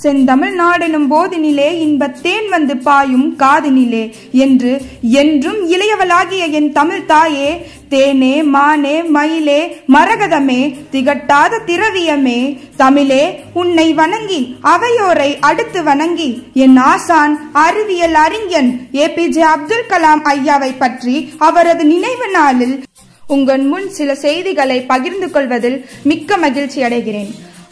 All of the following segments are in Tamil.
செந்தமிழ் நாடெனும் போதினிலே இன்பத்தேன் வந்து பாயும் காதினிலே என்று என்றும் இளையவளாகிய என் தமிழ் தாயே, தேனே மானே மயிலே மரகதமே திகட்டாத திரவியமே, தமிழே உன்னை வணங்கி அவையோரை அடுத்து வணங்கி என் ஆசான் அறிவியல் அறிஞன் APJ அப்துல் கலாம் ஐயாவை பற்றி அவரது நினைவு நாளில் உங்கள் முன் சில செய்திகளை பகிர்ந்து கொள்வதில் மிக்க மகிழ்ச்சி அடைகிறேன்.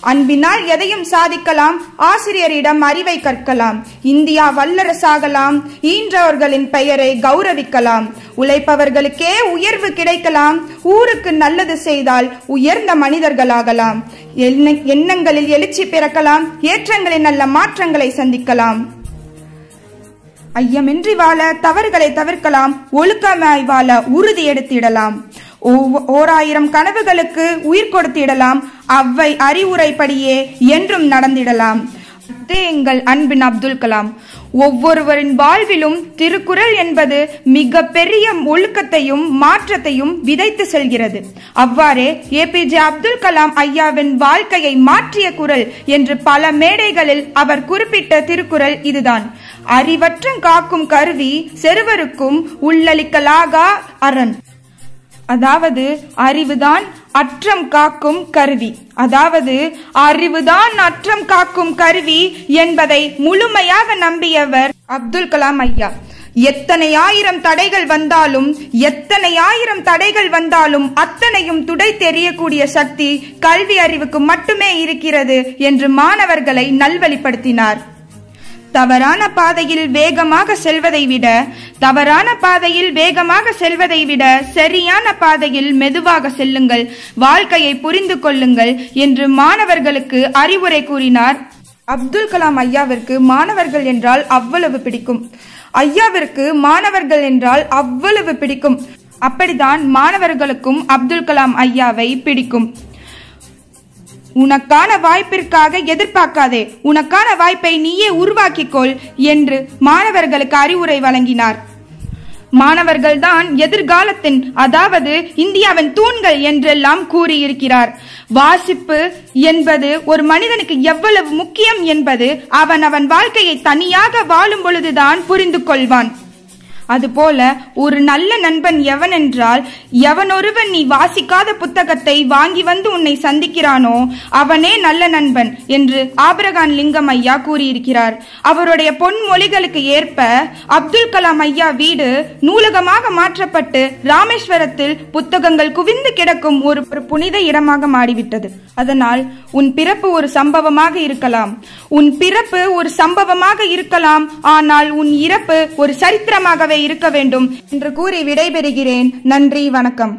அன்பினால் எதையும் சாதிக்கலாம், ஆசிரியரிடம் அறிவை கற்கலாம், இந்தியா வல்லரசாகலாம், ஈன்றவர்களின் பெயரை கௌரவிக்கலாம், உழைப்பவர்களுக்கே உயர்வு கிடைக்கலாம், ஊருக்கு நல்லது செய்தால் உயர்ந்த மனிதர்களாகலாம், எண்ணங்களில் எழுச்சி பிறக்கலாம், ஏற்றங்களில் நல்ல மாற்றங்களை சந்திக்கலாம், ஐயமின்றி வாழ தவறுகளை தவிர்க்கலாம், ஒழுக்கமாய் வாழ உறுதி எடுத்திடலாம், 1000 கனவுகளுக்கு உயிர் கொடுத்திடலாம், அவ்வை அறிவுரைப்படியே என்றும் நடந்திடலாம். எங்கள் அன்பின் அப்துல் கலாம். ஒவ்வொருவரின் வாழ்விலும் திருக்குறள் என்பது மிக பெரிய ஒழுக்கத்தையும் மாற்றத்தையும் விதைத்து செல்கிறது. அவ்வாறே APJ அப்துல் கலாம் ஐயாவின் வாழ்க்கையை மாற்றிய குறள் என்று பல மேடைகளில் அவர் குறிப்பிட்ட திருக்குறள் இதுதான். அறிவற்றம் காக்கும் கருவி செருவருக்கும் உள்ளளிக்கலாகா அரண். அதாவது அறிவுதான் அற்றம் காக்கும் கருவி, அதாவது அறிவுதான் அற்றம் காக்கும் கருவி என்பதை முழுமையாக நம்பியவர் அப்துல் கலாம் ஐயா. எத்தனை ஆயிரம் தடைகள் வந்தாலும் அத்தனையும் துடை தெரியக்கூடிய சக்தி கல்வி அறிவுக்கு மட்டுமே இருக்கிறது என்று மாணவர்களை நல்வழிப்படுத்தினார். தவறான பாதையில் வேகமாக செல்வதை விட சரியான பாதையில் மெதுவாக செல்லுங்கள், வாழ்க்கையை புரிந்து கொள்ளுங்கள் என்று மாணவர்களுக்கு அறிவுரை கூறினார். அப்துல் கலாம் ஐயாவிற்கு மாணவர்கள் என்றால் அவ்வளவு பிடிக்கும். அப்படித்தான் மாணவர்களுக்கும் அப்துல் கலாம் ஐயாவை பிடிக்கும். உனக்கான வாய்ப்பிற்காக எதிர்பார்க்காதே, உனக்கான வாய்ப்பை நீயே உருவாக்கிக்கொள் என்று மாணவர்களுக்கு அறிவுரை வழங்கினார். மாணவர்கள்தான் எதிர்காலத்தின், அதாவது இந்தியாவின் தூண்கள் என்றெல்லாம் கூறியிருக்கிறார். வாசிப்பு என்பது ஒரு மனிதனுக்கு எவ்வளவு முக்கியம் என்பது அவன் வாழ்க்கையை தனியாக வாழும் பொழுதுதான் புரிந்து கொள்வான். அதுபோல ஒரு நல்ல நண்பன் எவனென்றால், எவனொருவன் நீ வாசிக்காத புத்தகத்தை வாங்கி வந்து உன்னை சந்திக்கிறானோ அவனே நல்ல நண்பன் என்று ஆபிரகாம் லிங்கம் ஐயா கூறியிருக்கிறார். அவருடைய பொன்மொழிகளுக்கு ஏற்ப அப்துல் கலாம் ஐயா வீடு நூலகமாக மாற்றப்பட்டு ராமேஸ்வரத்தில் புத்தகங்கள் குவிந்து கிடக்கும் ஒரு புனித இடமாக மாறிவிட்டது. அதனால் உன் பிறப்பு ஒரு சம்பவமாக இருக்கலாம், ஆனால் உன் இறப்பு ஒரு சரித்திரமாகவே இருக்க வேண்டும் என்று கூறி விடைபெறுகிறேன். நன்றி, வணக்கம்.